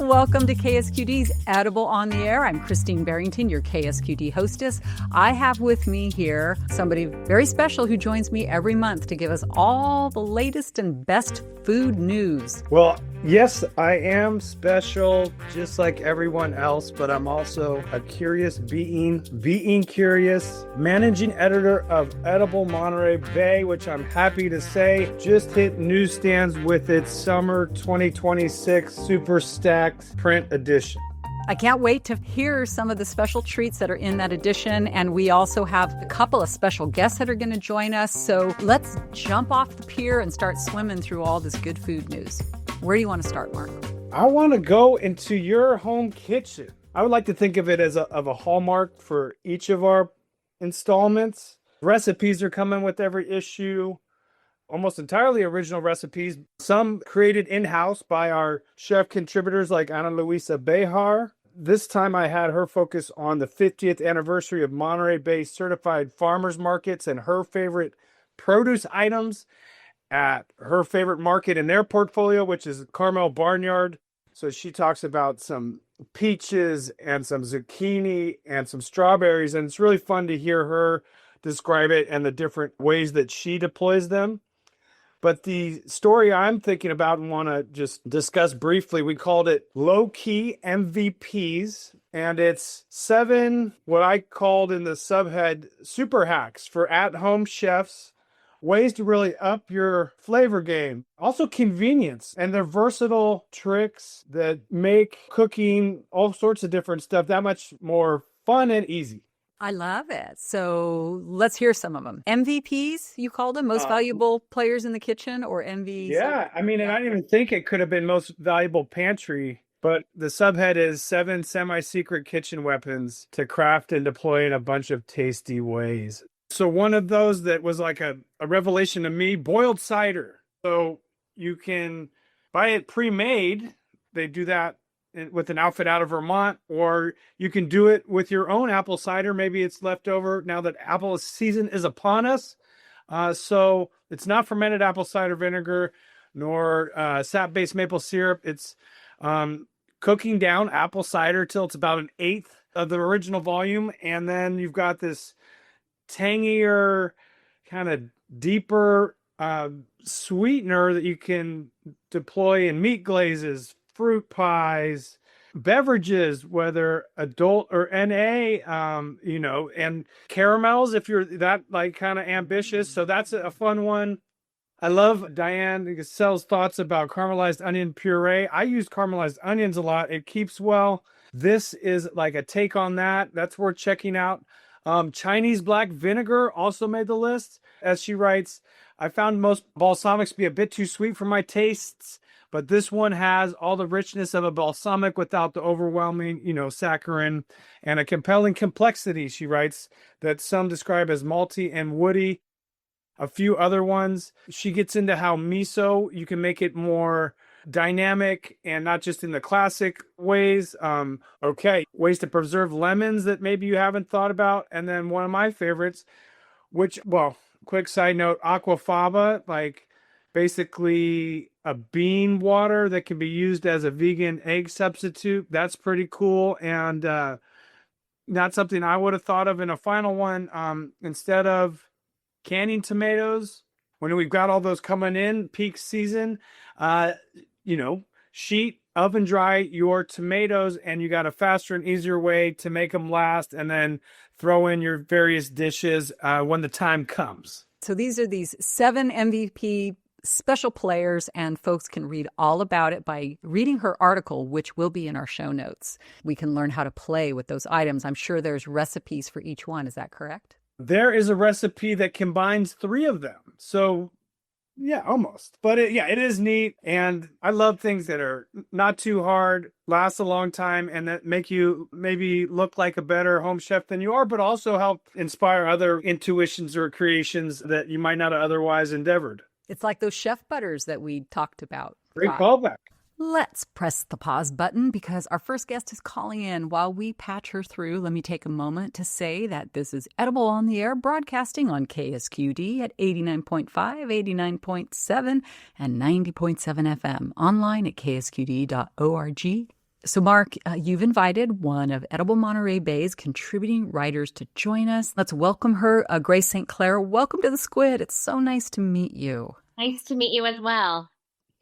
Welcome to KSQD's Edible on the Air. I'm Christine Barrington, your KSQD hostess. I have with me here somebody very special who joins me every month to give us all the latest and best food news. Well, yes, I am special just like everyone else, but I'm also a curious being curious, managing editor of Edible Monterey Bay, which I'm happy to say just hit newsstands with its summer 2026 Super Stacked print edition. I can't wait to hear some of the special treats that are in that edition. And we also have a couple of special guests that are going to join us. So let's jump off the pier and start swimming through all this good food news. Where do you want to start, Mark? I want to go into your home kitchen. I would like to think of it as a hallmark for each of our installments. Recipes are coming with every issue. Almost entirely original recipes. Some created in-house by our chef contributors like Ana Luisa Bejar. This time I had her focus on the 50th anniversary of Monterey Bay certified farmers markets and her favorite produce items at her favorite market in their portfolio, which is Carmel Barnyard. So she talks about some peaches and some zucchini and some strawberries, and it's really fun to hear her describe it and the different ways that she deploys them. But the story I'm thinking about and want to just discuss briefly, we called it Low-Key MVPs. And it's 7, what I called in the subhead, super hacks for at-home chefs. Ways to really up your flavor game. Also convenience. And they're versatile tricks that make cooking all sorts of different stuff that much more fun and easy. I love it. So let's hear some of them. MVPs, you called them? Most valuable players in the kitchen, or MVs? Yeah, I mean, and I didn't even think it could have been most valuable pantry, but the subhead is 7 semi-secret kitchen weapons to craft and deploy in a bunch of tasty ways. So one of those that was like a revelation to me, boiled cider. So you can buy it pre-made. They do that with an outfit out of Vermont, or you can do it with your own apple cider. Maybe it's left over now that apple season is upon us. So it's not fermented apple cider vinegar, nor sap-based maple syrup. It's cooking down apple cider till it's about 1/8 of the original volume. And then you've got this tangier, kind of deeper sweetener that you can deploy in meat glazes, fruit pies, beverages, whether adult or NA, and caramels if you're that like kind of ambitious. So that's a fun one. I love Diane Gaselle's thoughts about caramelized onion puree. I use caramelized onions a lot. It keeps well. This is like a take on that. That's worth checking out. Chinese black vinegar also made the list. As she writes, I found most balsamics be a bit too sweet for my tastes, but this one has all the richness of a balsamic without the overwhelming, saccharin, and a compelling complexity, she writes, that some describe as malty and woody. A few other ones. She gets into how miso, you can make it more dynamic and not just in the classic ways. Ways to preserve lemons that maybe you haven't thought about. And then one of my favorites, quick side note, aquafaba, like basically a bean water that can be used as a vegan egg substitute. That's pretty cool. And not something I would have thought of in a final one. Instead of canning tomatoes, when we've got all those coming in peak season, sheet, oven dry your tomatoes, and you got a faster and easier way to make them last, and then throw in your various dishes when the time comes. So these are these 7 MVP special players, and folks can read all about it by reading her article, which will be in our show notes. We can learn how to play with those items. I'm sure there's recipes for each one. Is that correct? There is a recipe that combines 3 of them. So yeah, almost. But it is neat. And I love things that are not too hard, last a long time, and that make you maybe look like a better home chef than you are, but also help inspire other intuitions or creations that you might not have otherwise endeavored. It's like those chef butters that we talked about. Great callback. Let's press the pause button because our first guest is calling in. While we patch her through, let me take a moment to say that this is Edible on the Air, broadcasting on KSQD at 89.5, 89.7, and 90.7 FM. Online at ksqd.org. So, Mark, you've invited one of Edible Monterey Bay's contributing writers to join us. Let's welcome her, Grace St. Clair. Welcome to the Squid. It's so nice to meet you. Nice to meet you as well.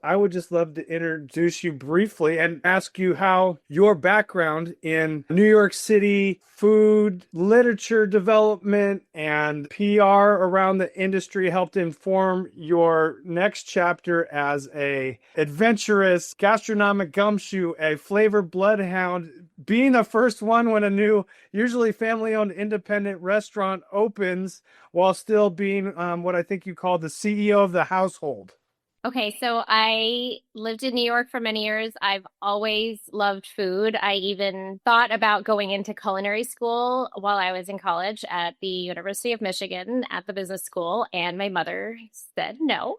I would just love to introduce you briefly and ask you how your background in New York City food, literature development, and PR around the industry helped inform your next chapter as a adventurous gastronomic gumshoe, a flavored bloodhound, being the first one when a new, usually family-owned independent restaurant opens while still being what I think you call the CEO of the household. Okay, so I lived in New York for many years. I've always loved food. I even thought about going into culinary school while I was in college at the University of Michigan at the business school, and my mother said no.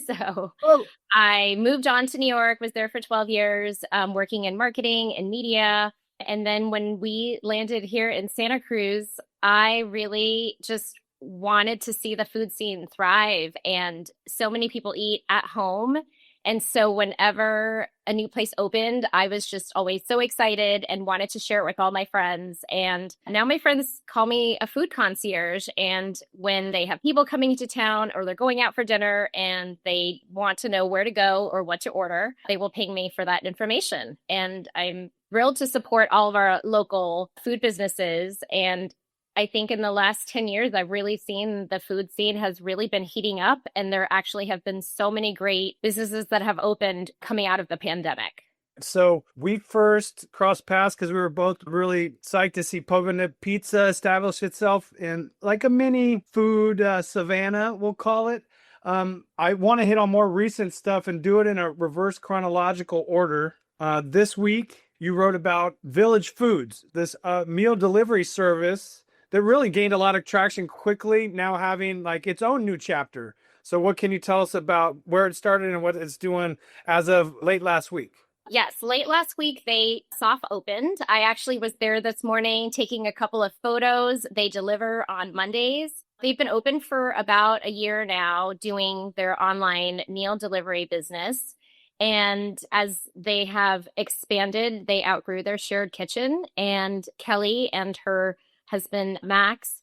So Oh, I moved on to New York, was there for 12 years, working in marketing and media. And then when we landed here in Santa Cruz, I really just wanted to see the food scene thrive. And so many people eat at home. And so whenever a new place opened, I was just always so excited and wanted to share it with all my friends. And now my friends call me a food concierge. And when they have people coming to town or they're going out for dinner and they want to know where to go or what to order, they will ping me for that information. And I'm thrilled to support all of our local food businesses. And I think in the last 10 years, I've really seen the food scene has really been heating up, and there actually have been so many great businesses that have opened coming out of the pandemic. so we first crossed paths because we were both really psyched to see Bonnet Pizza establish itself in like a mini food savannah, we'll call it. I want to hit on more recent stuff and do it in a reverse chronological order. This week, you wrote about Village Foods, this meal delivery service that really gained a lot of traction quickly, now having like its own new chapter. So what can you tell us about where it started and what it's doing as of late last week? Yes, late last week, they soft opened. I actually was there this morning taking a couple of photos. They deliver on Mondays. They've been open for about a year now, doing their online meal delivery business. And as they have expanded, they outgrew their shared kitchen. And Kelly and her husband Max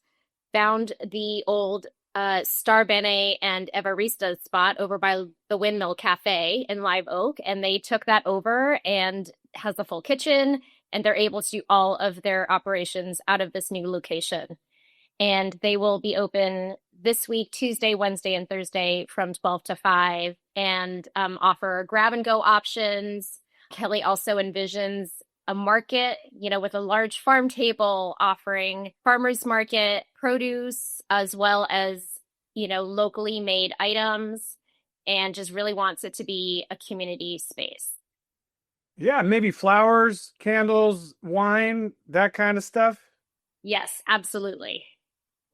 found the old Star Bonnet and Evarista spot over by the Windmill Cafe in Live Oak, and they took that over and has a full kitchen, and they're able to do all of their operations out of this new location. And they will be open this week, Tuesday, Wednesday, and Thursday from 12 to 5, and offer grab and go options. Kelly also envisions a market, with a large farm table offering farmers market produce as well as, locally made items, and just really wants it to be a community space. Yeah, maybe flowers, candles, wine, that kind of stuff. Yes, absolutely.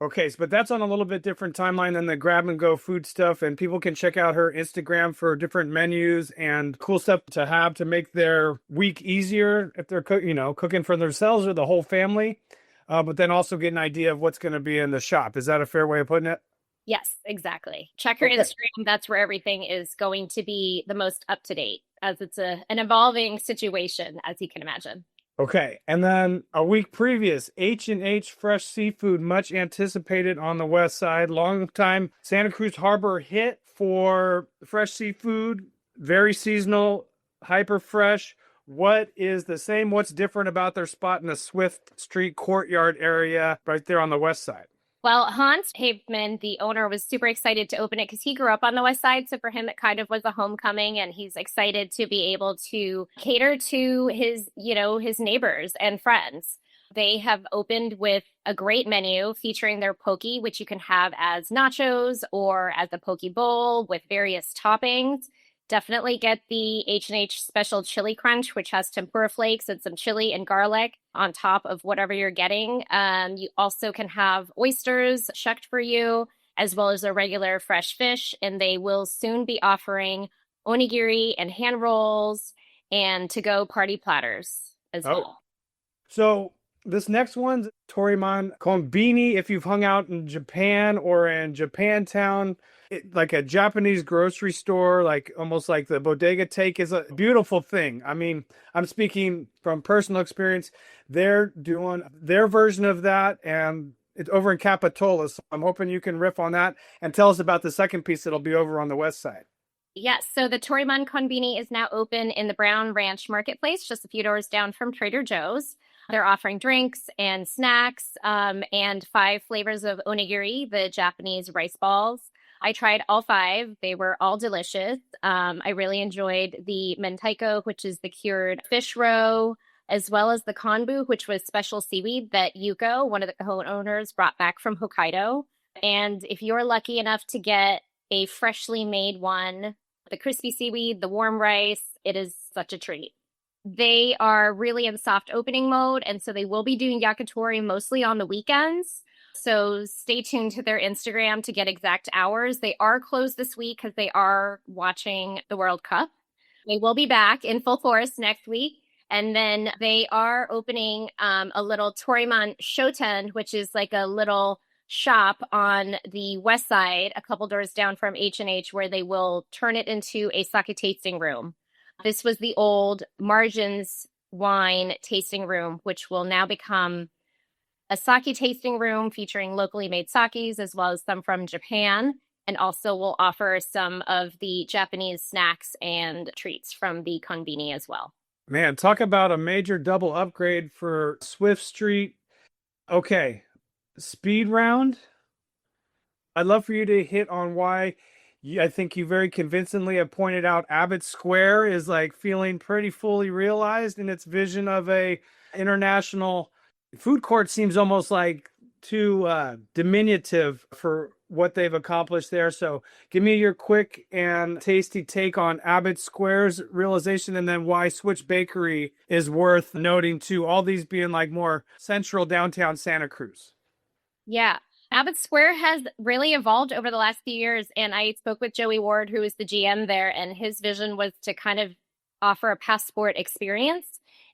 Okay, but that's on a little bit different timeline than the grab and go food stuff. And people can check out her Instagram for different menus and cool stuff to have to make their week easier if they're cooking for themselves or the whole family. But then also get an idea of what's going to be in the shop. Is that a fair way of putting it? Yes, exactly. Check her Instagram. That's where everything is going to be the most up to date, as it's an evolving situation, as you can imagine. Okay, and then a week previous, H&H Fresh Seafood, much anticipated on the west side. Long time Santa Cruz Harbor hit for fresh seafood, very seasonal, hyper fresh. What is the same? What's different about their spot in the Swift Street courtyard area right there on the west side? Well, Hans Haveman, the owner, was super excited to open it because he grew up on the West Side. So for him, it kind of was a homecoming, and he's excited to be able to cater to his neighbors and friends. They have opened with a great menu featuring their poke, which you can have as nachos or as a poke bowl with various toppings. Definitely get the H&H Special Chili Crunch, which has tempura flakes and some chili and garlic on top of whatever you're getting. You also can have oysters shucked for you, as well as a regular fresh fish. And they will soon be offering onigiri and hand rolls and to-go party platters as well. So This next one's Torimon Konbini. If you've hung out in Japan or in Japantown, like a Japanese grocery store, like almost like the bodega take is a beautiful thing. I mean, I'm speaking from personal experience. They're doing their version of that, and it's over in Capitola. So I'm hoping you can riff on that and tell us about the second piece that'll be over on the west side. Yes, so the Torimon Konbini is now open in the Brown Ranch Marketplace, just a few doors down from Trader Joe's. They're offering drinks and snacks and 5 flavors of onigiri, the Japanese rice balls. I tried all 5. They were all delicious. I really enjoyed the mentaiko, which is the cured fish roe, as well as the konbu, which was special seaweed that Yuko, one of the co-owners, brought back from Hokkaido. And if you're lucky enough to get a freshly made one, the crispy seaweed, the warm rice, it is such a treat. They are really in soft opening mode, and so they will be doing yakitori mostly on the weekends. So stay tuned to their Instagram to get exact hours. They are closed this week because they are watching the World Cup. They will be back in full force next week. And then they are opening a little Torimon Shoten, which is like a little shop on the west side, a couple doors down from H&H, where they will turn it into a sake tasting room. This was the old Margins wine tasting room, which will now become a sake tasting room featuring locally made sakes, as well as some from Japan, and also will offer some of the Japanese snacks and treats from the konbini as well. Man, talk about a major double upgrade for Swift Street. Okay, speed round. I'd love for you to hit on why I think you very convincingly have pointed out Abbott Square is like feeling pretty fully realized in its vision of a international food court. Seems almost like too diminutive for what they've accomplished there. So give me your quick and tasty take on Abbott Square's realization, and then why Switch Bakery is worth noting too, all these being like more central downtown Santa Cruz. Yeah. Abbott Square has really evolved over the last few years. And I spoke with Joey Ward, who is the GM there, and his vision was to kind of offer a passport experience.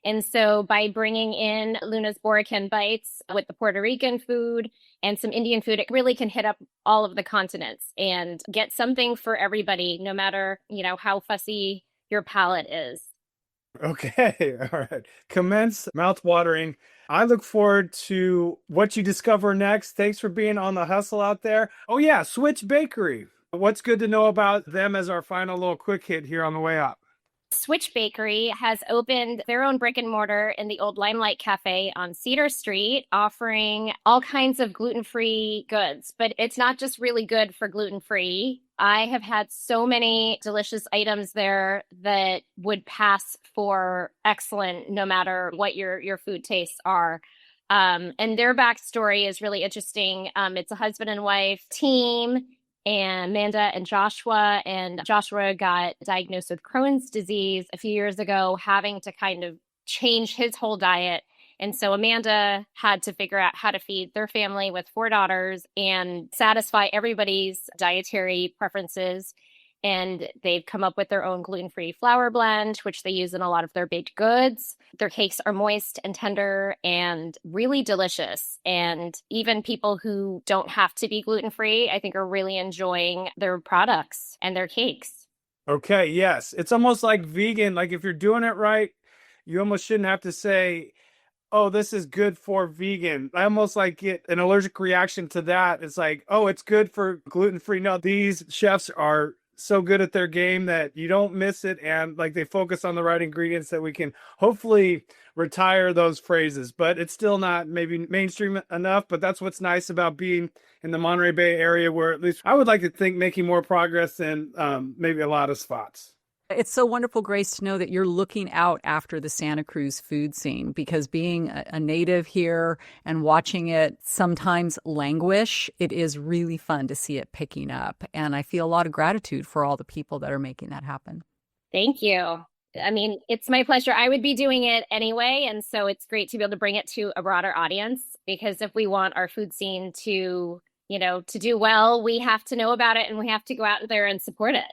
And so by bringing in Luna's Borican bites with the Puerto Rican food and some Indian food, it really can hit up all of the continents and get something for everybody, no matter, how fussy your palate is. Okay, all right. Commence mouth-watering. I look forward to what you discover next. Thanks for being on the hustle out there. Oh yeah, Switch Bakery. What's good to know about them as our final little quick hit here on the way up? Switch Bakery has opened their own brick and mortar in the old Limelight Cafe on Cedar Street, offering all kinds of gluten-free goods. But it's not just really good for gluten-free. I have had so many delicious items there that would pass for excellent no matter what your food tastes are. And their backstory is really interesting. It's a husband and wife team, and Amanda and Joshua got diagnosed with Crohn's disease a few years ago, having to kind of change his whole diet. And so Amanda had to figure out how to feed their family with 4 daughters and satisfy everybody's dietary preferences. And they've come up with their own gluten-free flour blend, which they use in a lot of their baked goods. Their cakes are moist and tender and really delicious. And even people who don't have to be gluten-free, I think, are really enjoying their products and their cakes. Okay, yes. It's almost like vegan. Like if you're doing it right, you almost shouldn't have to say, oh, this is good for vegan. I almost like get an allergic reaction to that. It's like, oh, it's good for gluten-free. No, these chefs are so good at their game that you don't miss it, and like they focus on the right ingredients that we can hopefully retire those phrases. But it's still not maybe mainstream enough, but that's what's nice about being in the Monterey Bay area, where at least I would like to think making more progress than maybe a lot of spots. It's so wonderful, Grace, to know that you're looking out after the Santa Cruz food scene, because being a native here and watching it sometimes languish, it is really fun to see it picking up. And I feel a lot of gratitude for all the people that are making that happen. Thank you. I mean, it's my pleasure. I would be doing it anyway. And so it's great to be able to bring it to a broader audience, because if we want our food scene to do well, we have to know about it and we have to go out there and support it.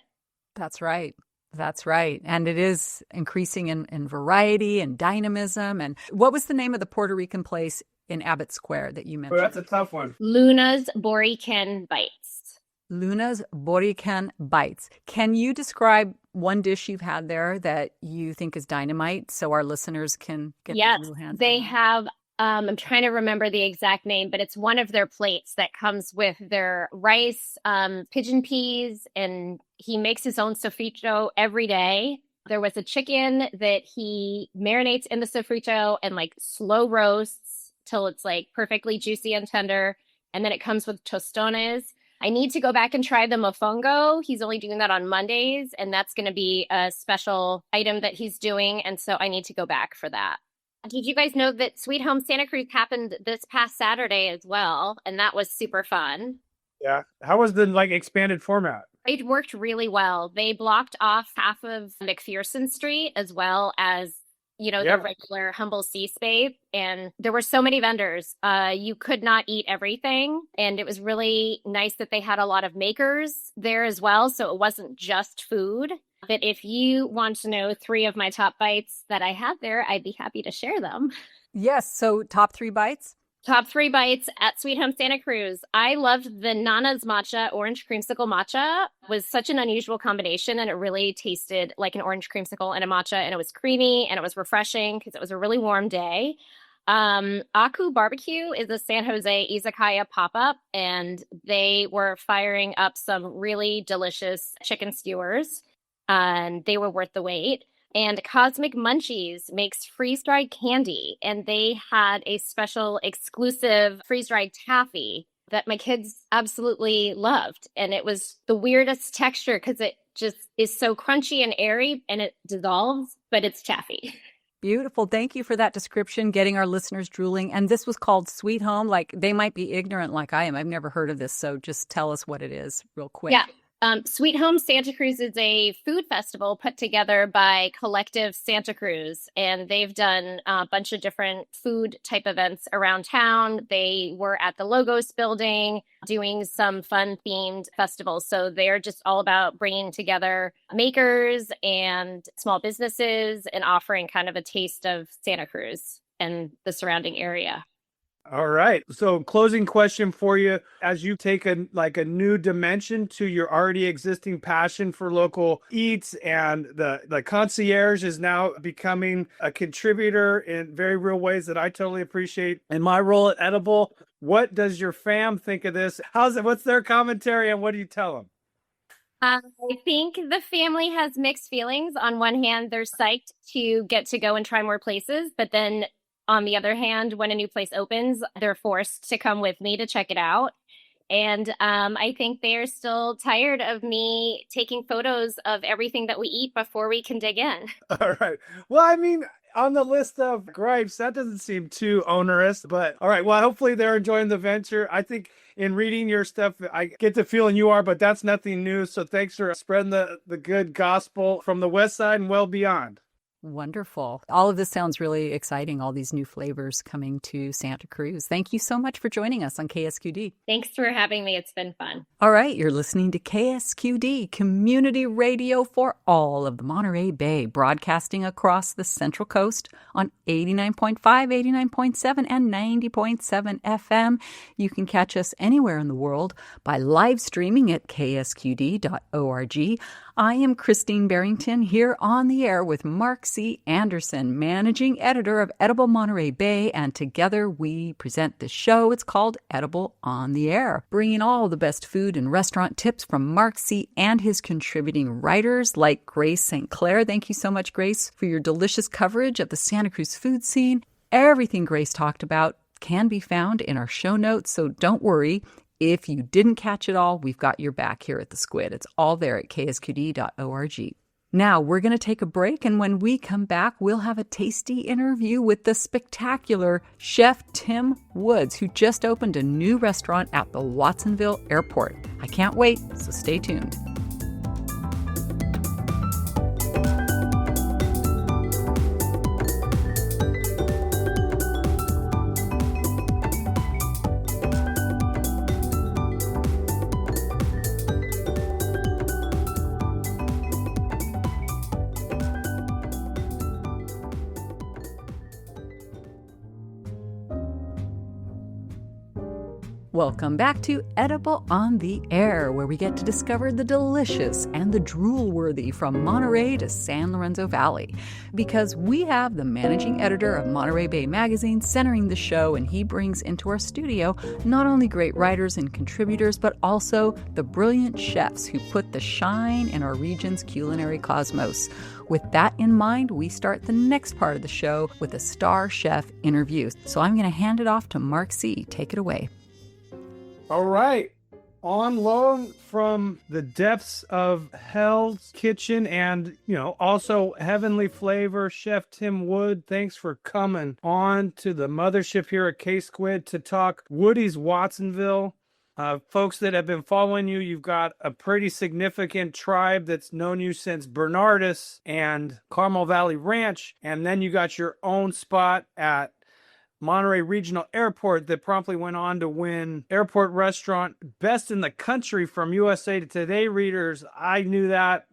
That's right. That's right. And it is increasing in variety and dynamism. And what was the name of the Puerto Rican place in Abbott Square that you mentioned? Well, that's a tough one. Luna's Borican Bites. Luna's Borican Bites. Can you describe one dish you've had there that you think is dynamite so our listeners can get their new hands on They it? have, I'm trying to remember the exact name, but it's one of their plates that comes with their rice, pigeon peas, and he makes his own sofrito every day. There was a chicken that he marinates in the sofrito and like slow roasts till it's like perfectly juicy and tender. And then it comes with tostones. I need to go back and try the mofongo. He's only doing that on Mondays, and that's going to be a special item that he's doing. And so I need to go back for that. Did you guys know that Sweet Home Santa Cruz happened this past Saturday as well? And that was super fun. Yeah. How was the expanded format? It worked really well. They blocked off half of McPherson Street as well as, the regular Humble Sea Space. And there were so many vendors. You could not eat everything. And it was really nice that they had a lot of makers there as well. So it wasn't just food. But if you want to know 3 of my top bites that I had there, I'd be happy to share them. Yes. So top 3 bites? Top 3 bites at Sweet Home Santa Cruz. I loved the Nana's Matcha Orange Creamsicle Matcha. It was such an unusual combination, and it really tasted like an orange creamsicle and a matcha, and it was creamy and it was refreshing because it was a really warm day. Aku Barbecue is a San Jose izakaya pop-up, and they were firing up some really delicious chicken skewers, and they were worth the wait. And Cosmic Munchies makes freeze-dried candy, and they had a special exclusive freeze-dried taffy that my kids absolutely loved. And it was the weirdest texture because it just is so crunchy and airy, and it dissolves, but it's taffy. Beautiful. Thank you for that description, getting our listeners drooling. And this was called Sweet Home. They might be ignorant like I am. I've never heard of this, so just tell us what it is real quick. Yeah. Sweet Home Santa Cruz is a food festival put together by Collective Santa Cruz, and they've done a bunch of different food type events around town. They were at the Logos building doing some fun themed festivals. So they're just all about bringing together makers and small businesses and offering kind of a taste of Santa Cruz and the surrounding area. All right. So closing question for you, as you take a new dimension to your already existing passion for local eats, and the concierge is now becoming a contributor in very real ways that I totally appreciate. In my role at Edible, what does your fam think of this? What's their commentary, and what do you tell them? I think the family has mixed feelings. On one hand, they're psyched to get to go and try more places, but then on the other hand, when a new place opens, they're forced to come with me to check it out. And I think they're still tired of me taking photos of everything that we eat before we can dig in. All right. Well, I mean, on the list of gripes, that doesn't seem too onerous, but all right. Well, hopefully they're enjoying the venture. I think in reading your stuff, I get the feeling you are, but that's nothing new. So thanks for spreading the good gospel from the West Side and well beyond. Wonderful. All of this sounds really exciting, all these new flavors coming to Santa Cruz. Thank you so much for joining us on KSQD. Thanks for having me. It's been fun. All right, you're listening to KSQD, community radio for all of the Monterey Bay, broadcasting across the Central Coast on 89.5, 89.7, and 90.7 FM. You can catch us anywhere in the world by live streaming at ksqd.org. I am Christine Barrington, here on the air with Mark C. Anderson, managing editor of Edible Monterey Bay, and together we present the show. It's called Edible on the Air, bringing all the best food and restaurant tips from Mark C. and his contributing writers like Grace St. Clair. Thank you so much, Grace, for your delicious coverage of the Santa Cruz food scene. Everything Grace talked about can be found in our show notes, so don't worry. If you didn't catch it all, we've got your back here at the Squid. It's all there at ksqd.org. Now, we're going to take a break, and when we come back, we'll have a tasty interview with the spectacular Chef Tim Woods, who just opened a new restaurant at the Watsonville Airport. I can't wait, so stay tuned. Welcome back to Edible on the Air, where we get to discover the delicious and the drool-worthy from Monterey to San Lorenzo Valley. Because we have the managing editor of Monterey Bay Magazine centering the show, and he brings into our studio not only great writers and contributors, but also the brilliant chefs who put the shine in our region's culinary cosmos. With that in mind, we start the next part of the show with a star chef interview. So I'm going to hand it off to Mark C. Take it away. All right. On loan from the depths of Hell's Kitchen and, also Heavenly Flavor, Chef Tim Wood, thanks for coming on to the mothership here at K-Squid to talk Woody's Watsonville. Folks that have been following you, you've got a pretty significant tribe that's known you since Bernardus and Carmel Valley Ranch. And then you got your own spot at Monterey Regional Airport that promptly went on to win Airport Restaurant Best in the Country from USA Today readers. I knew that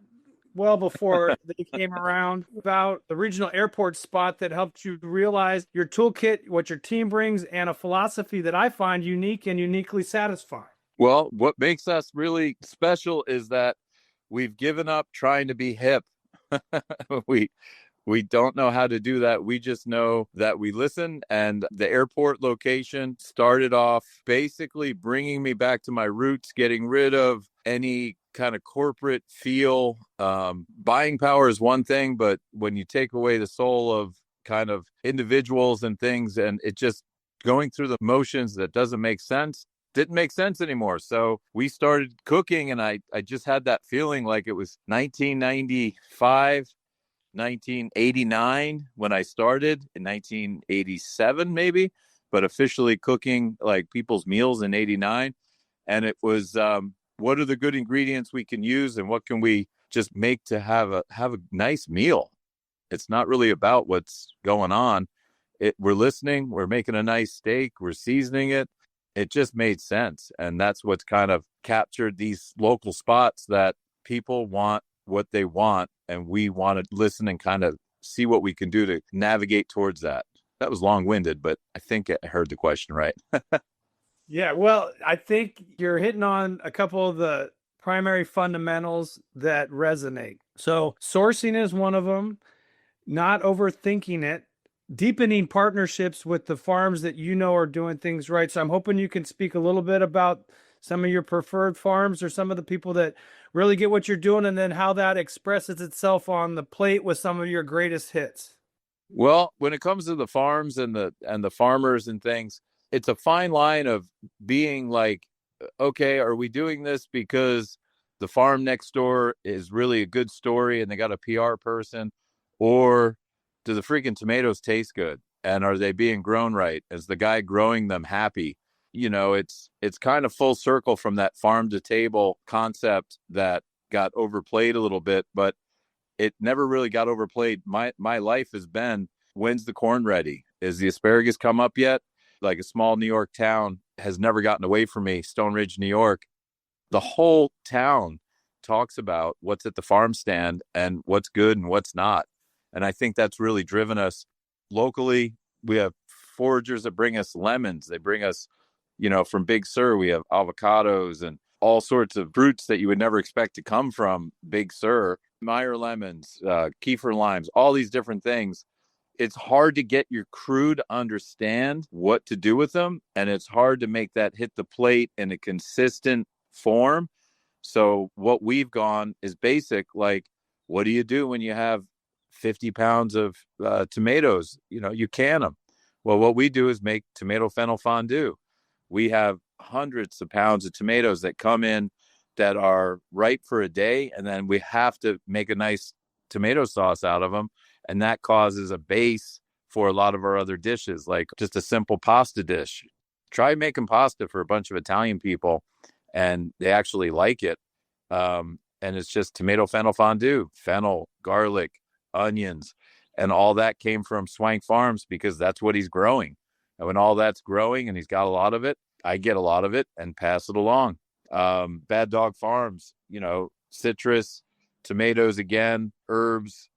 well before they came around, about the regional airport spot that helped you realize your toolkit, what your team brings, and a philosophy that I find unique and uniquely satisfying. Well, what makes us really special is that we've given up trying to be hip. We don't know how to do that. We just know that we listen. And the airport location started off basically bringing me back to my roots, getting rid of any kind of corporate feel. Buying power is one thing, but when you take away the soul of kind of individuals and things, and it just going through the motions that doesn't make sense, didn't make sense anymore. So we started cooking, and I just had that feeling like it was 1995. 1989 when I started, in 1987 maybe, but officially cooking like people's meals in 89. And it was, what are the good ingredients we can use and what can we just make to have a nice meal? It's not really about what's going on. We're listening, we're making a nice steak, we're seasoning it. It just made sense. And that's what's kind of captured these local spots, that people want what they want, and we want to listen and kind of see what we can do to navigate towards that. That was long-winded, but I think I heard the question right. Yeah, well, I think you're hitting on a couple of the primary fundamentals that resonate. So sourcing is one of them, not overthinking it, deepening partnerships with the farms that are doing things right. So I'm hoping you can speak a little bit about some of your preferred farms or some of the people that really get what you're doing, and then how that expresses itself on the plate with some of your greatest hits. Well, when it comes to the farms and the farmers and things, it's a fine line of being like, okay, are we doing this because the farm next door is really a good story and they got a PR person, or do the freaking tomatoes taste good? And are they being grown right? Is the guy growing them happy? It's kind of full circle from that farm to table concept that got overplayed a little bit, but it never really got overplayed. My life has been, when's the corn ready? Is the asparagus come up yet? Like a small New York town has never gotten away from me, Stone Ridge, New York. The whole town talks about what's at the farm stand and what's good and what's not. And I think that's really driven us locally. We have foragers that bring us lemons. They bring us, from Big Sur, we have avocados and all sorts of fruits that you would never expect to come from Big Sur. Meyer lemons, Kiefer limes, all these different things. It's hard to get your crew to understand what to do with them. And it's hard to make that hit the plate in a consistent form. So what we've gone is basic, like, what do you do when you have 50 pounds of tomatoes? You can them. Well, what we do is make tomato fennel fondue. We have hundreds of pounds of tomatoes that come in that are ripe for a day, and then we have to make a nice tomato sauce out of them, and that causes a base for a lot of our other dishes, like just a simple pasta dish. Try making pasta for a bunch of Italian people, and they actually like it. And it's just tomato fennel fondue, fennel, garlic, onions, and all that came from Swank Farms because that's what he's growing. And when all that's growing and he's got a lot of it, I get a lot of it and pass it along. Bad Dog Farms, citrus, tomatoes again, herbs.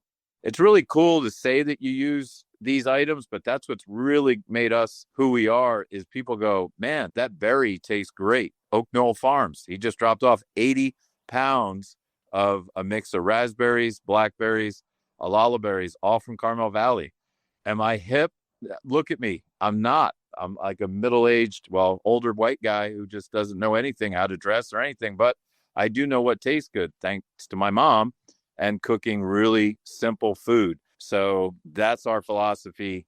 It's really cool to say that you use these items, but that's what's really made us who we are, is people go, man, that berry tastes great. Oak Knoll Farms, he just dropped off 80 pounds of a mix of raspberries, blackberries, alala berries, all from Carmel Valley. Am I hip? Look at me. I'm not. I'm like a middle-aged, older white guy who just doesn't know anything, how to dress or anything, but I do know what tastes good, thanks to my mom and cooking really simple food. So that's our philosophy.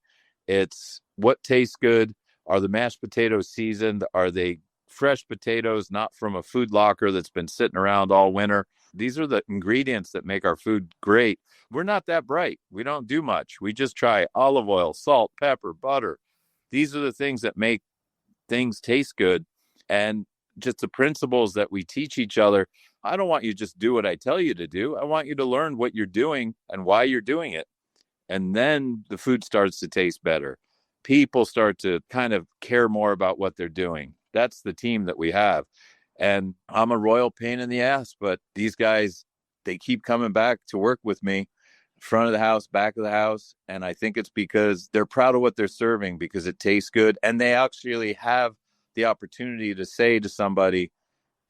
It's what tastes good. Are the mashed potatoes seasoned? Are they fresh potatoes, not from a food locker that's been sitting around all winter? These are the ingredients that make our food great. We're not that bright. We don't do much. We just try olive oil, salt, pepper, butter. These are the things that make things taste good. And just the principles that we teach each other. I don't want you to just do what I tell you to do. I want you to learn what you're doing and why you're doing it. And then the food starts to taste better. People start to kind of care more about what they're doing. That's the team that we have. And I'm a royal pain in the ass, but these guys, they keep coming back to work with me, front of the house, back of the house. And I think it's because they're proud of what they're serving, because it tastes good. And they actually have the opportunity to say to somebody,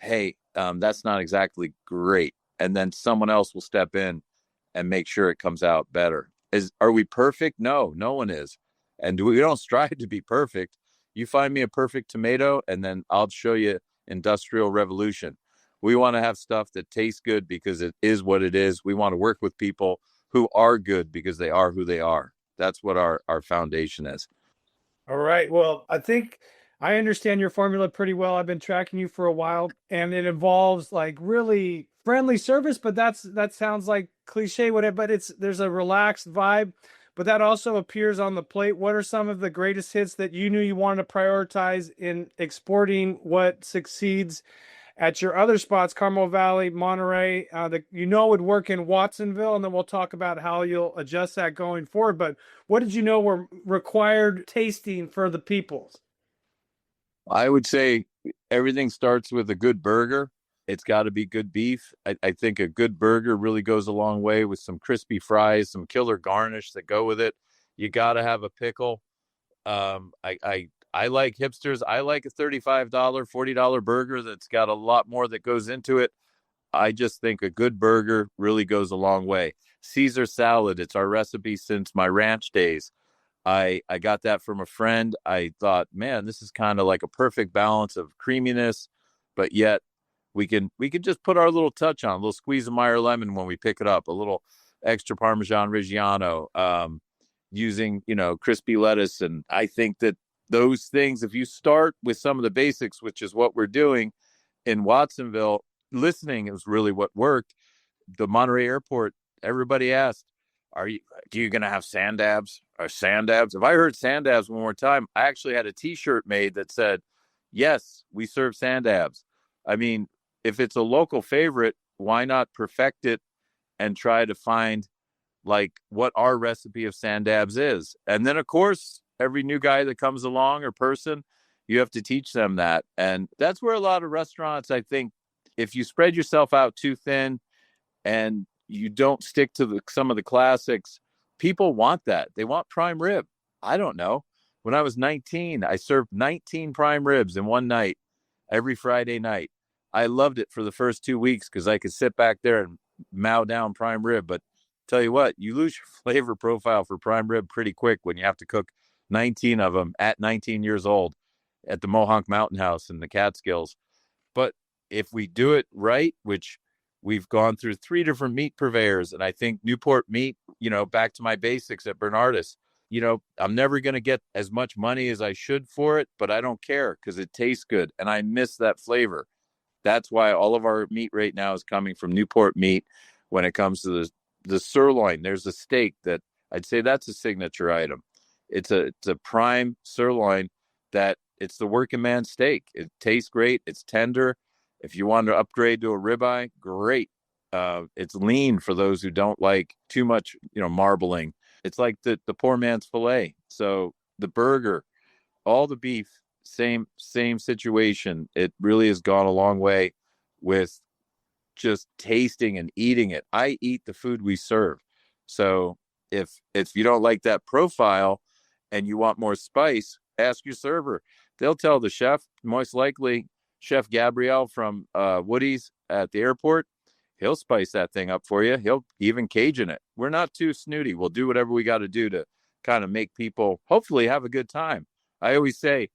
hey, that's not exactly great. And then someone else will step in and make sure it comes out better. Are we perfect? No, no one is. And we don't strive to be perfect. You find me a perfect tomato, and then I'll show you industrial revolution. We want to have stuff that tastes good because it is what it is. We want to work with people who are good because they are who they are. That's what our foundation is. All right. Well, I think I understand your formula pretty well. I've been tracking you for a while, and it involves like really friendly service, but that sounds like cliche, whatever, but there's a relaxed vibe, but that also appears on the plate. What are some of the greatest hits that you knew you wanted to prioritize in exporting what succeeds at your other spots, Carmel Valley, Monterey, that would work in Watsonville, and then we'll talk about how you'll adjust that going forward. But what did you know were required tasting for the peoples? I would say everything starts with a good burger. It's got to be good beef. I think a good burger really goes a long way with some crispy fries, some killer garnish that go with it. You got to have a pickle. I like hipsters. I like a $35, $40 burger that's got a lot more that goes into it. I just think a good burger really goes a long way. Caesar salad, it's our recipe since my ranch days. I got that from a friend. I thought, man, this is kind of like a perfect balance of creaminess, but yet we can just put our little touch on, a little squeeze of Meyer lemon when we pick it up, a little extra Parmesan Reggiano, using, crispy lettuce. And I think that those things, if you start with some of the basics, which is what we're doing in Watsonville, listening is really what worked. The Monterey airport, everybody asked, are you going to have sand dabs or sand dabs? If I heard sand dabs one more time, I actually had a t-shirt made that said, yes, we serve sand dabs. I mean, if it's a local favorite, why not perfect it and try to find like what our recipe of sand dabs is? And then of course, every new guy that comes along or person, you have to teach them that. And that's where a lot of restaurants, I think, if you spread yourself out too thin and you don't stick to some of the classics, people want that. They want prime rib. I don't know. When I was 19, I served 19 prime ribs in one night, every Friday night. I loved it for the first 2 weeks because I could sit back there and mow down prime rib. But tell you what, you lose your flavor profile for prime rib pretty quick when you have to cook 19 of them at 19 years old at the Mohonk Mountain House in the Catskills. But if we do it right, which we've gone through 3 different meat purveyors, and I think Newport Meat, back to my basics at Bernardus, I'm never going to get as much money as I should for it, but I don't care because it tastes good and I miss that flavor. That's why all of our meat right now is coming from Newport Meat. When it comes to the sirloin, there's a steak that I'd say that's a signature item. It's a prime sirloin that it's the working man steak. It tastes great. It's tender. If you want to upgrade to a ribeye, great. It's lean for those who don't like too much, marbling. It's like the poor man's filet. So the burger, all the beef, same situation. It really has gone a long way with just tasting and eating it. I eat the food we serve. So If you don't like that profile and you want more spice, ask your server. They'll tell the chef, most likely Chef Gabrielle from Woody's at the airport. He'll spice that thing up for you. He'll even Cajun it. We're not too snooty. We'll do whatever we got to do to kind of make people hopefully have a good time. I always say,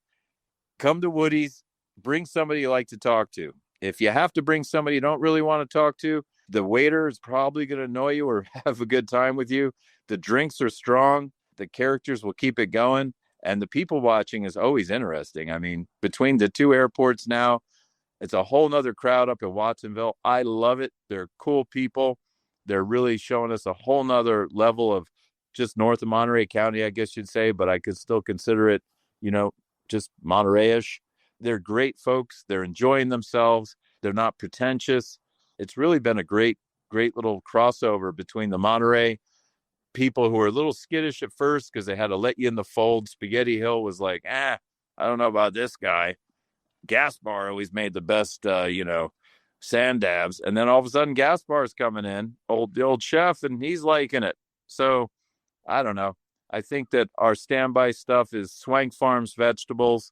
come to Woody's, bring somebody you like to talk to. If you have to bring somebody you don't really want to talk to, the waiter is probably going to annoy you or have a good time with you. The drinks are strong. The characters will keep it going. And the people watching is always interesting. I mean, between the two airports now, it's a whole nother crowd up in Watsonville. I love it. They're cool people. They're really showing us a whole nother level of just north of Monterey County, I guess you'd say, but I could still consider it, just Monterey-ish. They're great folks. They're enjoying themselves. They're not pretentious. It's really been a great little crossover between the Monterey people who were a little skittish at first because they had to let you in the fold. Spaghetti Hill was like, I don't know about this guy. Gaspar always made the best, sand dabs. And then all of a sudden Gaspar's coming in, the old chef, and he's liking it. So I don't know. I think that our standby stuff is Swank Farms vegetables.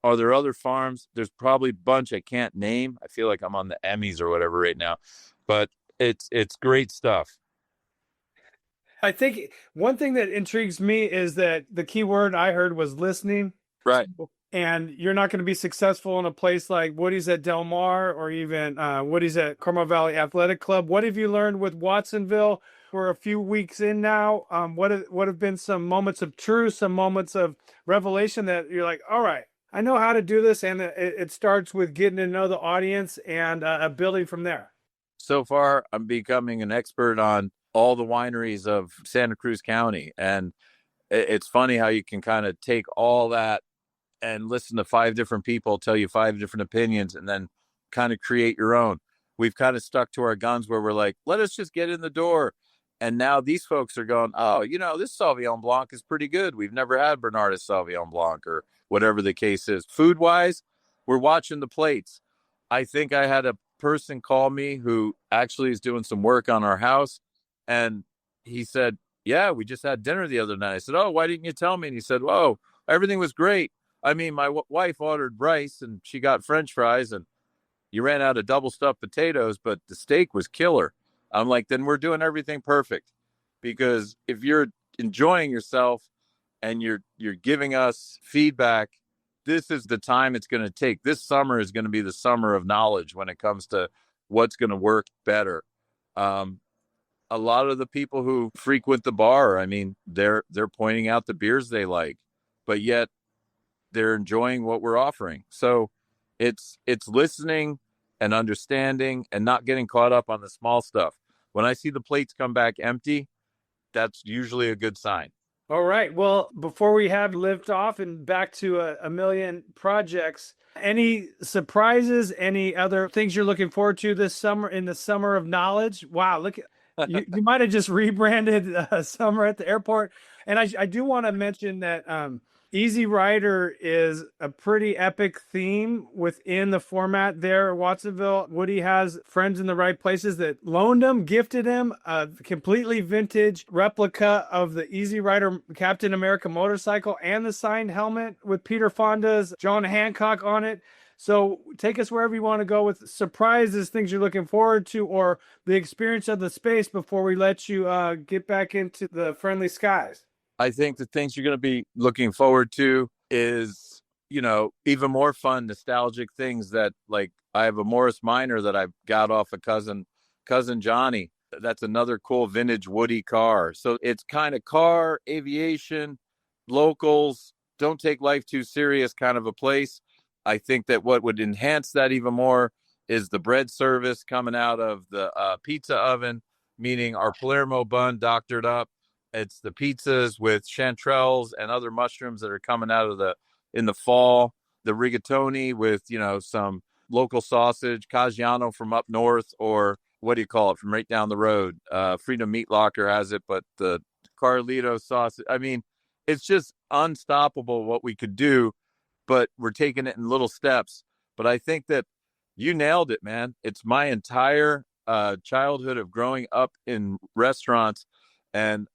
Are there other farms? There's probably a bunch I can't name. I feel like I'm on the Emmys or whatever right now, but it's great stuff. I think one thing that intrigues me is that the key word I heard was listening. Right. And you're not going to be successful in a place like Woody's at Del Mar or even Woody's at Carmel Valley Athletic Club. What have you learned with Watsonville? We're a few weeks in now. What have been some moments of truth, some moments of revelation that you're like, all right, I know how to do this. And it starts with getting to know the audience and building from there. So far, I'm becoming an expert on all the wineries of Santa Cruz County. And it's funny how you can kind of take all that and listen to 5 different people tell you 5 different opinions and then kind of create your own. We've kind of stuck to our guns where we're like, let us just get in the door. And now these folks are going, this Sauvignon Blanc is pretty good. We've never had Bernardus Sauvignon Blanc or whatever the case is. Food-wise, we're watching the plates. I think I had a person call me who actually is doing some work on our house. And he said, yeah, we just had dinner the other night. I said, oh, why didn't you tell me? And he said, whoa, everything was great. I mean, my wife ordered rice and she got French fries and you ran out of double stuffed potatoes, but the steak was killer. I'm like, then we're doing everything perfect, because if you're enjoying yourself and you're giving us feedback, this is the time it's going to take. This summer is going to be the summer of knowledge when it comes to what's going to work better. A lot of the people who frequent the bar, I mean, they're pointing out the beers they like, but yet they're enjoying what we're offering. So it's listening and understanding and not getting caught up on the small stuff. When I see the plates come back empty, that's usually a good sign. All right. Well, before we have lift off and back to a million projects, any surprises, any other things you're looking forward to this summer in the Summer of Knowledge? Wow. Look, you might have just rebranded Summer at the Airport. And I do want to mention that Easy Rider is a pretty epic theme within the format there at Watsonville. Woody has friends in the right places that loaned him, gifted him a completely vintage replica of the Easy Rider Captain America motorcycle and the signed helmet with Peter Fonda's John Hancock on it. So take us wherever you want to go with surprises, things you're looking forward to, or the experience of the space before we let you get back into the friendly skies. I think the things you're going to be looking forward to is, even more fun, nostalgic things that, like, I have a Morris Minor that I got off a cousin Johnny. That's another cool vintage Woody car. So it's kind of car, aviation, locals, don't take life too serious kind of a place. I think that what would enhance that even more is the bread service coming out of the pizza oven, meaning our Palermo bun doctored up. It's the pizzas with chanterelles and other mushrooms that are coming out of in the fall. The rigatoni with, some local sausage, Caggiano from up north, or what do you call it, from right down the road. Freedom Meat Locker has it, but the Carlito sausage. I mean, it's just unstoppable what we could do, but we're taking it in little steps. But I think that you nailed it, man. It's my entire childhood of growing up in restaurants. And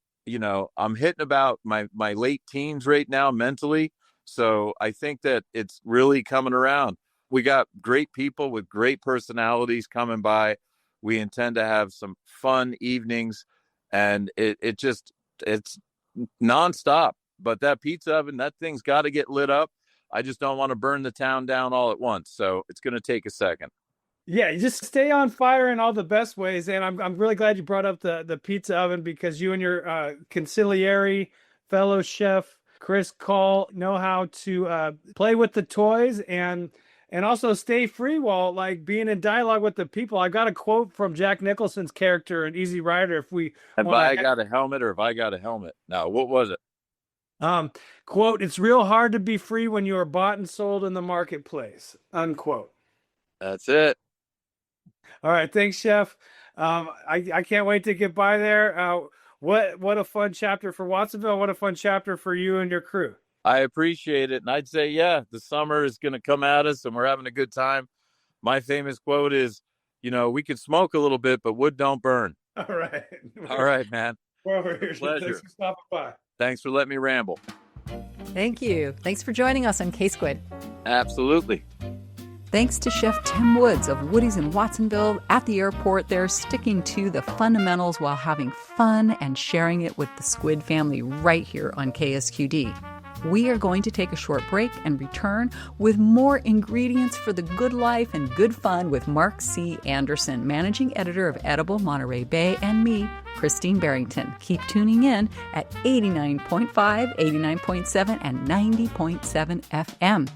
I'm hitting about my late teens right now mentally. So I think that it's really coming around. We got great people with great personalities coming by. We intend to have some fun evenings, and it's nonstop. But that pizza oven, that thing's got to get lit up. I just don't want to burn the town down all at once. So it's going to take a second. Yeah, you just stay on fire in all the best ways. And I'm really glad you brought up the pizza oven, because you and your consigliere fellow chef Chris Call know how to play with the toys and also stay free while like being in dialogue with the people. I got a quote from Jack Nicholson's character in Easy Rider. If we Have I got a helmet or have I got a helmet? No, what was it? Quote, "It's real hard to be free when you are bought and sold in the marketplace." Unquote. That's it. All right, thanks, Chef. I can't wait to get by there. What a fun chapter for Watsonville. What a fun chapter for you and your crew. I appreciate it. And I'd say, yeah, the summer is going to come at us and we're having a good time. My famous quote is, we could smoke a little bit, but wood don't burn. All right. All right, man. We're over here. Pleasure. Thanks for stopping by. Thanks for letting me ramble. Thank you. Thanks for joining us on K-Squid. Absolutely. Thanks to Chef Tim Woods of Woody's in Watsonville at the airport. They're sticking to the fundamentals while having fun and sharing it with the Squid family right here on KSQD. We are going to take a short break and return with more ingredients for the good life and good fun with Mark C. Anderson, managing editor of Edible Monterey Bay, and me, Christine Barrington. Keep tuning in at 89.5, 89.7, and 90.7 FM.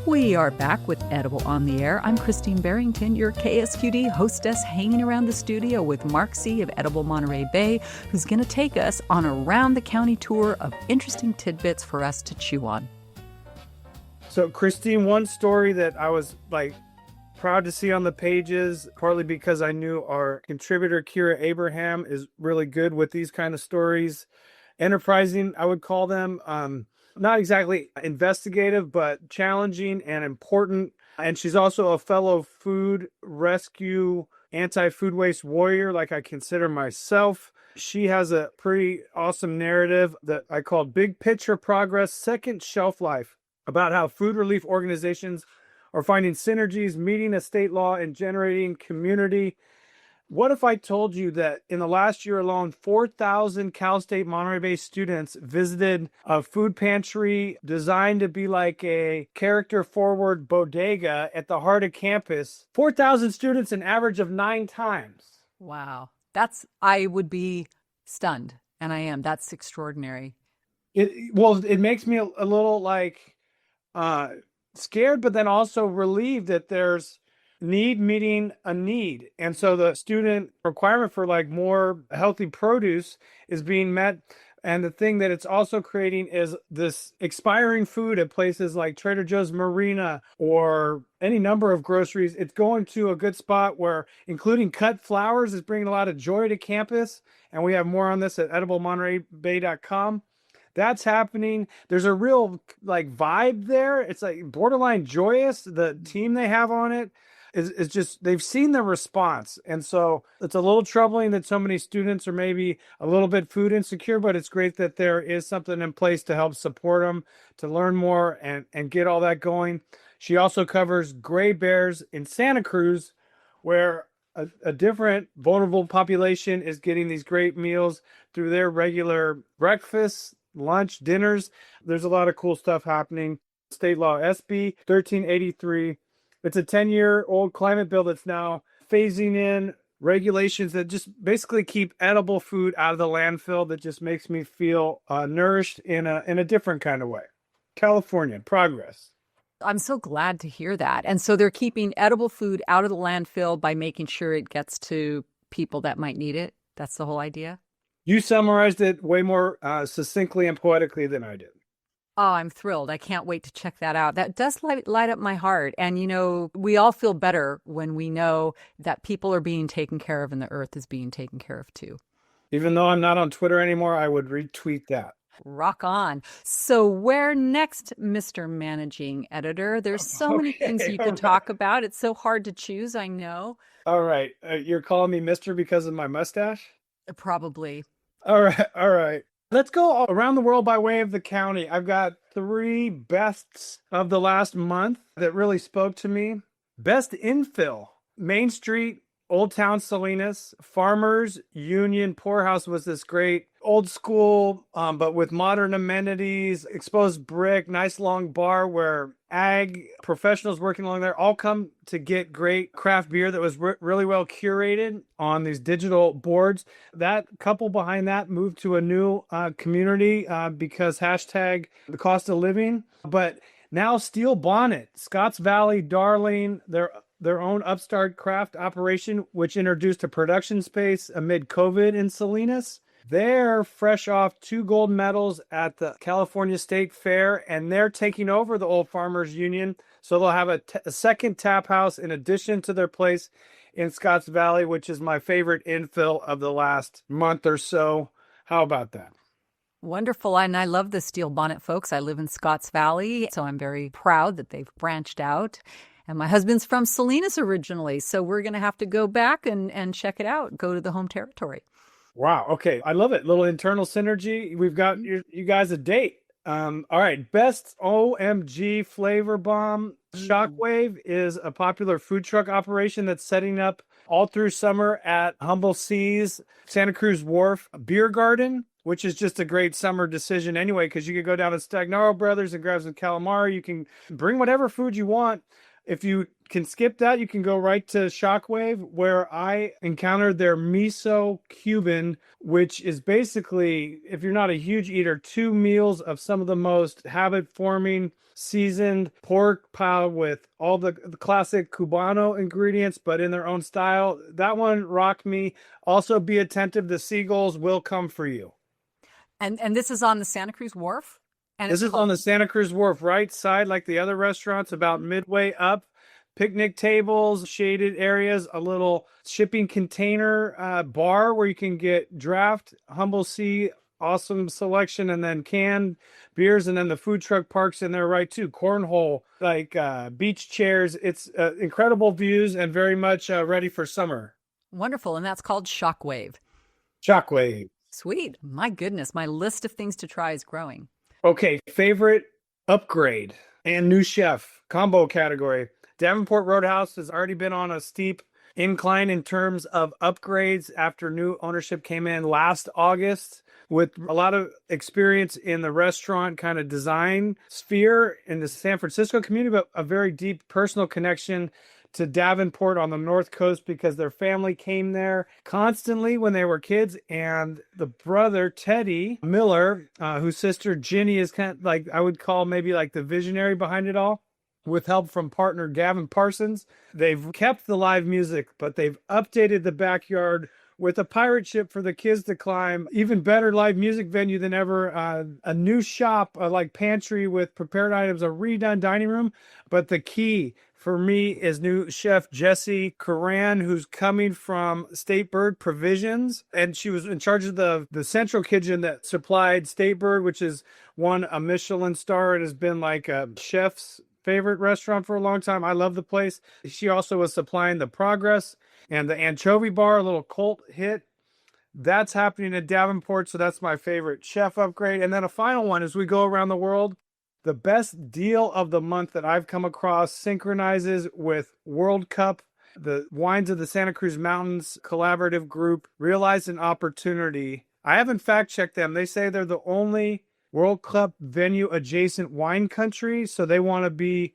We are back with Edible on the Air. I'm Christine Barrington, your KSQD hostess, hanging around the studio with Mark C. of Edible Monterey Bay, who's going to take us on a round-the-county tour of interesting tidbits for us to chew on. So, Christine, one story that I was proud to see on the pages, partly because I knew our contributor, Kira Abraham, is really good with these kind of stories. Enterprising, I would call them. Not exactly investigative, but challenging and important. And she's also a fellow food rescue, anti-food waste warrior, like I consider myself. She has a pretty awesome narrative that I called Big Picture Progress, Second Shelf Life, about how food relief organizations are finding synergies, meeting a state law, and generating community. What if I told you that in the last year alone, 4,000 Cal State Monterey Bay students visited a food pantry designed to be like a character-forward bodega at the heart of campus? 4,000 students, an average of 9 times. Wow. I would be stunned, and I am. That's extraordinary. It makes me a little scared, but then also relieved that there's need meeting a need. And so the student requirement for more healthy produce is being met. And the thing that it's also creating is this expiring food at places like Trader Joe's Marina or any number of groceries. It's going to a good spot where including cut flowers is bringing a lot of joy to campus. And we have more on this at ediblemontereybay.com. That's happening. There's a real vibe there. It's borderline joyous. The team they have on it is just, they've seen the response. And so it's a little troubling that so many students are maybe a little bit food insecure, but it's great that there is something in place to help support them, to learn more and get all that going. She also covers gray bears in Santa Cruz, where a different vulnerable population is getting these great meals through their regular breakfasts, lunch, dinners. There's a lot of cool stuff happening. State Law SB 1383. It's a 10-year-old climate bill that's now phasing in regulations that just basically keep edible food out of the landfill. That just makes me feel nourished in a different kind of way. California, progress. I'm so glad to hear that. And so they're keeping edible food out of the landfill by making sure it gets to people that might need it. That's the whole idea. You summarized it way more succinctly and poetically than I did. Oh, I'm thrilled. I can't wait to check that out. That does light up my heart. And, we all feel better when we know that people are being taken care of and the earth is being taken care of too. Even though I'm not on Twitter anymore, I would retweet that. Rock on. So where next, Mr. Managing Editor? There's so many things you could talk about. It's so hard to choose, I know. All right. You're calling me Mister because of my mustache? Probably. All right. All right. Let's go around the world by way of the county. I've got 3 bests of the last month that really spoke to me. Best infill, Main Street, Old Town Salinas, Farmers Union Poorhouse was this great old school, but with modern amenities, exposed brick, nice long bar where ag professionals working along there all come to get great craft beer that was really well curated on these digital boards. That couple behind that moved to a new community because hashtag the cost of living. But now Steel Bonnet, Scotts Valley, Darling, their own upstart craft operation, which introduced a production space amid COVID in Salinas. They're fresh off 2 gold medals at the California State Fair, and they're taking over the Old Farmers Union. So they'll have a second tap house in addition to their place in Scotts Valley, which is my favorite infill of the last month or so. How about that? Wonderful. And I love the Steel Bonnet folks. I live in Scotts Valley, so I'm very proud that they've branched out. And my husband's from Salinas originally, so we're going to have to go back and check it out, go to the home territory. Wow. Okay. I love it. Little internal synergy. We've got you guys a date. All right. Best OMG flavor bomb. Shockwave is a popular food truck operation that's setting up all through summer at Humble Seas, Santa Cruz Wharf Beer Garden, which is just a great summer decision anyway, because you can go down to Stagnaro Brothers and grab some calamari. You can bring whatever food you want. If you can skip that, you can go right to Shockwave, where I encountered their miso Cuban, which is basically, if you're not a huge eater, 2 meals of some of the most habit-forming seasoned pork pie with all the classic Cubano ingredients, but in their own style. That one rocked me. Also, be attentive. The seagulls will come for you. And this is on the Santa Cruz Wharf? And this is on the Santa Cruz Wharf, right side, like the other restaurants, about midway up. Picnic tables, shaded areas, a little shipping container bar where you can get draft, Humble Sea, awesome selection, and then canned beers, and then the food truck parks in there, right, too. Cornhole, like beach chairs. It's incredible views and very much ready for summer. Wonderful, and that's called Shockwave. Shockwave. Sweet. My goodness, my list of things to try is growing. Okay, favorite upgrade and new chef combo category. Davenport Roadhouse has already been on a steep incline in terms of upgrades after new ownership came in last August, with a lot of experience in the restaurant kind of design sphere in the San Francisco community, but a very deep personal connection to Davenport on the North Coast because their family came there constantly when they were kids. And the brother, Teddy Miller, whose sister Ginny is kind of like, I would call maybe like the visionary behind it all, with help from partner Gavin Parsons. They've kept the live music, but they've updated the backyard with a pirate ship for the kids to climb. Even better live music venue than ever. A new shop like Pantry with prepared items, a redone dining room. But the key for me is new chef Jessie Coran, who's coming from State Bird Provisions. And she was in charge of the central kitchen that supplied State Bird, which is won a Michelin star. It has been like a chef's favorite restaurant for a long time. I love the place. She also was supplying the Progress and the Anchovy Bar, a little cult hit. That's happening at Davenport, so that's my favorite chef upgrade. And then a final one as we go around the world. The best deal of the month that I've come across synchronizes with World Cup. The Wines of the Santa Cruz Mountains collaborative group realized an opportunity. I haven't fact-checked them. They say they're the only World Cup venue adjacent wine country, so they want to be,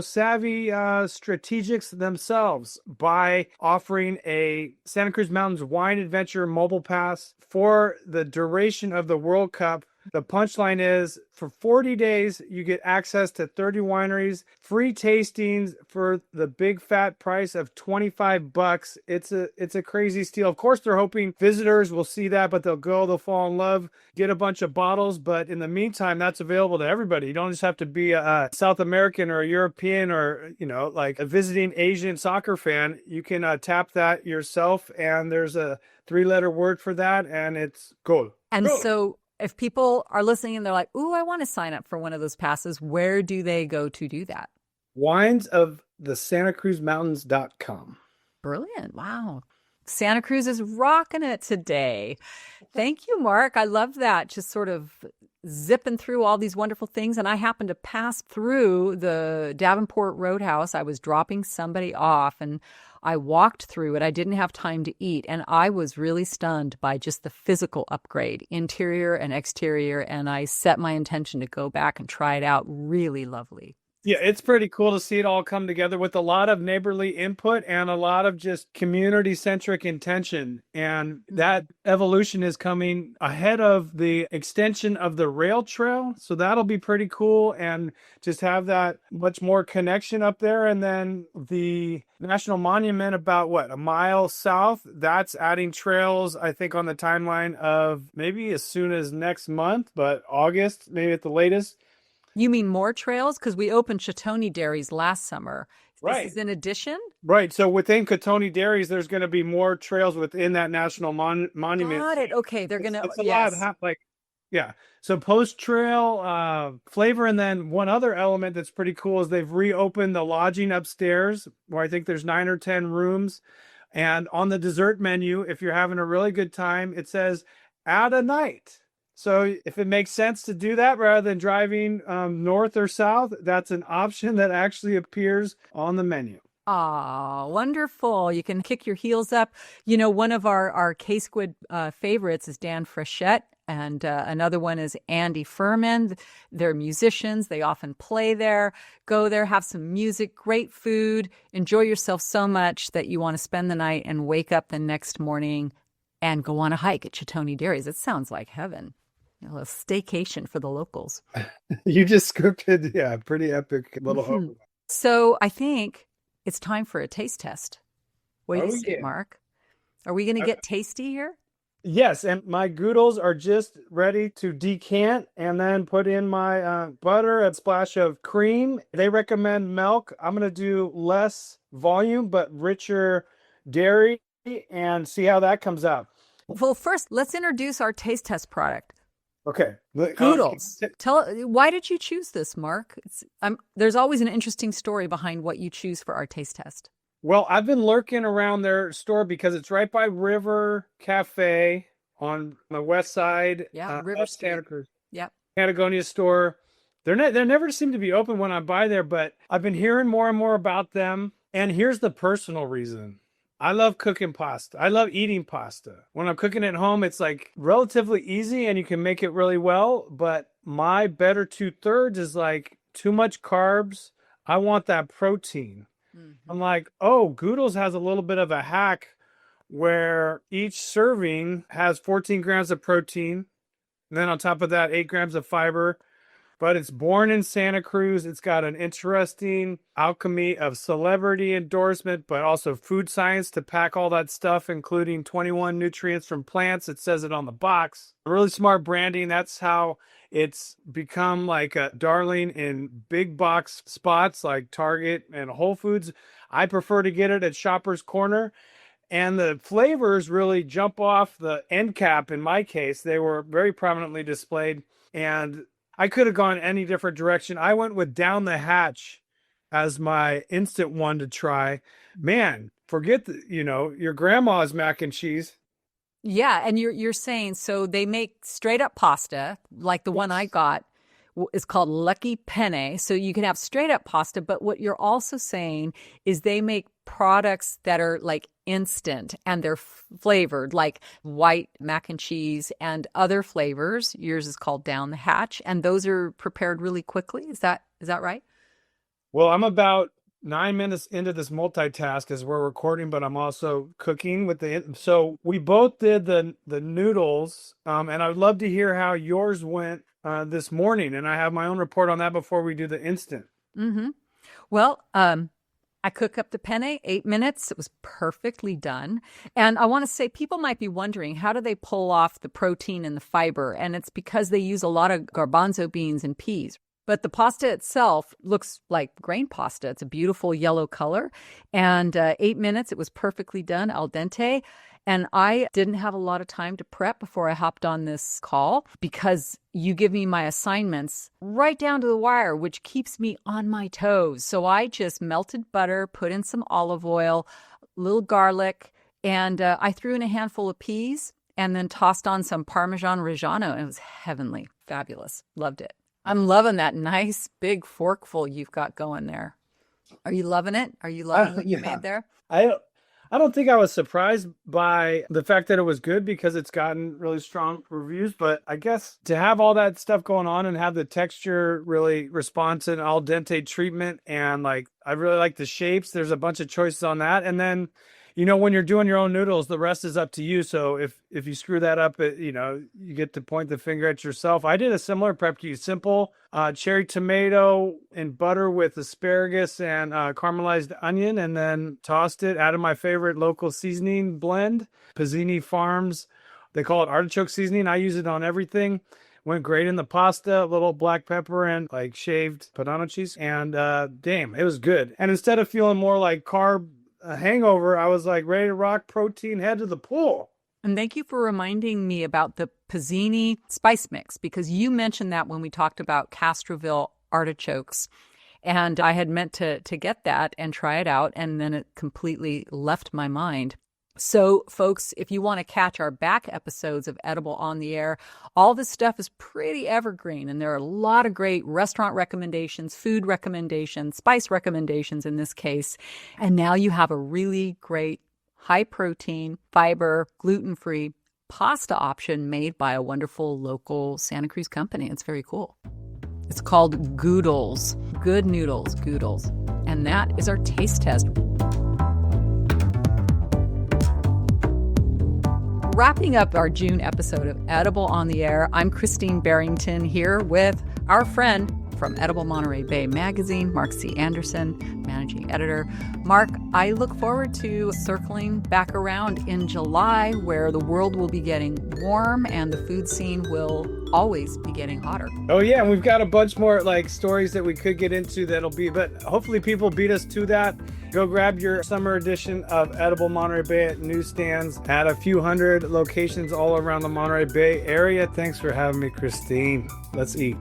savvy strategics themselves by offering a Santa Cruz Mountains Wine Adventure mobile pass for the duration of the World Cup. The punchline is, for 40 days, you get access to 30 wineries, free tastings for the big fat price of $25. It's a crazy steal. Of course, they're hoping visitors will see that, but they'll fall in love, get a bunch of bottles. But in the meantime, that's available to everybody. You don't just have to be a South American or a European or, like a visiting Asian soccer fan. You can tap that yourself, and there's a 3-letter word for that, and it's goal. And so if people are listening and they're like, ooh, I want to sign up for one of those passes, where do they go to do that? winesofthesantacruzmountains.com. Brilliant. Wow. Santa Cruz is rocking it today. Thank you, Mark. I love that. Just sort of zipping through all these wonderful things. And I happened to pass through the Davenport Roadhouse. I was dropping somebody off and I walked through it. I didn't have time to eat. And I was really stunned by just the physical upgrade, interior and exterior. And I set my intention to go back and try it out. Really lovely. Yeah, it's pretty cool to see it all come together with a lot of neighborly input and a lot of just community-centric intention. And that evolution is coming ahead of the extension of the rail trail. So that'll be pretty cool and just have that much more connection up there. And then the National Monument about, a mile south, that's adding trails, I think, on the timeline of maybe as soon as next month, but August, maybe at the latest. You mean more trails? Because we opened Chitoni Dairies last summer. Right. This is in addition? Right. So within Chitoni Dairies, there's going to be more trails within that national monument. Got it. Okay. They're going to, It's a lot of yeah. So post-trail flavor. And then one other element that's pretty cool is they've reopened the lodging upstairs where I think there's 9 or 10 rooms. And on the dessert menu, if you're having a really good time, it says add a night. So if it makes sense to do that rather than driving north or south, that's an option that actually appears on the menu. Ah, wonderful. You can kick your heels up. You know, one of our K-Squid favorites is Dan Frechette, and another one is Andy Furman. They're musicians. They often play there. Go there, have some music, great food, enjoy yourself so much that you want to spend the night and wake up the next morning and go on a hike at Chitoni Dairies. It sounds like heaven. A staycation for the locals. You just scripted, pretty epic little overlap. So I think it's time for a taste test. What do you say, Mark? Are we going to get tasty here? Yes, and my Goodles are just ready to decant and then put in my butter, a splash of cream. They recommend milk. I'm going to do less volume but richer dairy and see how that comes out. Well, first, let's introduce our taste test product. Okay. Goodles. Why did you choose this, Mark? There's always an interesting story behind what you choose for our taste test. Well, I've been lurking around their store because it's right by River Cafe on the west side. Yeah, River Santa Cruz. Yep. Patagonia store. They never seem to be open when I buy there, but I've been hearing more and more about them. And here's the personal reason. I love cooking pasta. I love eating pasta. When I'm cooking at home, it's like relatively easy and you can make it really well. But my better 2/3 is like too much carbs. I want that protein. Mm-hmm. I'm like, Goodles has a little bit of a hack where each serving has 14 grams of protein. And then on top of that, 8 grams of fiber. But it's born in Santa Cruz. It's got an interesting alchemy of celebrity endorsement, but also food science to pack all that stuff, including 21 nutrients from plants. It says it on the box. Really smart branding. That's how it's become like a darling in big box spots like Target and Whole Foods. I prefer to get it at Shoppers Corner. And the flavors really jump off the end cap in my case. They were very prominently displayed. And I could have gone any different direction. I went with Down the Hatch as my instant one to try. Man, forget your grandma's mac and cheese. Yeah, and you're saying so they make straight up pasta like the one I got is called Lucky Penne. So you can have straight up pasta, but what you're also saying is they make products that are like instant and they're flavored like white mac and cheese and other flavors. Yours is called Down the Hatch, and those are prepared really quickly. Is that right? Well, I'm about 9 minutes into this multitask as we're recording, but I'm also cooking with so we both did the noodles, and I'd love to hear how yours went this morning, and I have my own report on that before we do the instant. Mm-hmm. Well, I cook up the penne, 8 minutes. It was perfectly done. And I want to say people might be wondering, how do they pull off the protein and the fiber? And it's because they use a lot of garbanzo beans and peas. But the pasta itself looks like grain pasta. It's a beautiful yellow color. And 8 minutes, it was perfectly done, al dente. And I didn't have a lot of time to prep before I hopped on this call because you give me my assignments right down to the wire, which keeps me on my toes. So I just melted butter, put in some olive oil, a little garlic, and I threw in a handful of peas and then tossed on some Parmesan Reggiano. And it was heavenly, fabulous. Loved it. I'm loving that nice big forkful you've got going there. Are you loving it? Are you loving what you made there? I don't think I was surprised by the fact that it was good because it's gotten really strong reviews. But I guess to have all that stuff going on and have the texture really respond to an al dente treatment, and like I really like the shapes. There's a bunch of choices on that, and then when you're doing your own noodles, the rest is up to you. So if you screw that up, you get to point the finger at yourself. I did a similar prep to you. Simple cherry tomato and butter with asparagus and caramelized onion, and then tossed it. Added my favorite local seasoning blend, Pizzini Farms. They call it artichoke seasoning. I use it on everything. Went great in the pasta, a little black pepper and like shaved Padano cheese. And damn, it was good. And instead of feeling more like carb hangover, I was like ready to rock, protein, head to the pool. And thank you for reminding me about the Pizzini spice mix, because you mentioned that when we talked about Castroville artichokes. And I had meant to get that and try it out, and then it completely left my mind. So, folks, if you want to catch our back episodes of Edible on the Air, all this stuff is pretty evergreen, and there are a lot of great restaurant recommendations, food recommendations, spice recommendations in this case. And now you have a really great high-protein, fiber, gluten-free pasta option made by a wonderful local Santa Cruz company. It's very cool. It's called Goodles. Good noodles, Goodles. And that is our taste test. Wrapping up our June episode of Edible on the Air, I'm Christine Barrington here with our friend from Edible Monterey Bay Magazine, Mark C. Anderson, managing editor. Mark, I look forward to circling back around in July, where the world will be getting warm and the food scene will always be getting hotter. Oh yeah, and we've got a bunch more like stories that we could get into but hopefully people beat us to that. Go grab your summer edition of Edible Monterey Bay at newsstands at a few hundred locations all around the Monterey Bay area. Thanks for having me, Christine. Let's eat.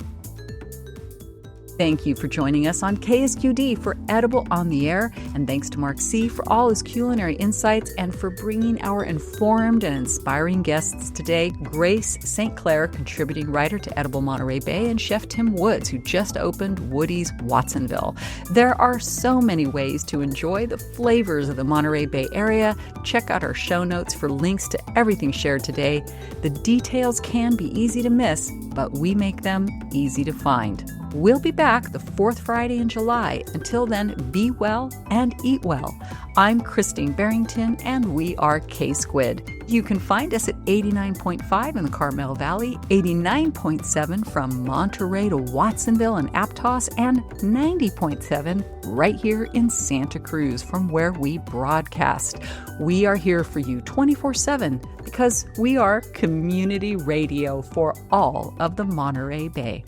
Thank you for joining us on KSQD for Edible on the Air, and thanks to Mark C. for all his culinary insights and for bringing our informed and inspiring guests today. Grace St. Clair, contributing writer to Edible Monterey Bay, and Chef Tim Woods, who just opened Woody's Watsonville. There are so many ways to enjoy the flavors of the Monterey Bay area. Check out our show notes for links to everything shared today. The details can be easy to miss, but we make them easy to find. We'll be back the fourth Friday in July. Until then, be well and eat well. I'm Christine Barrington, and we are K-Squid. You can find us at 89.5 in the Carmel Valley, 89.7 from Monterey to Watsonville and Aptos, and 90.7 right here in Santa Cruz, from where we broadcast. We are here for you 24/7 because we are community radio for all of the Monterey Bay.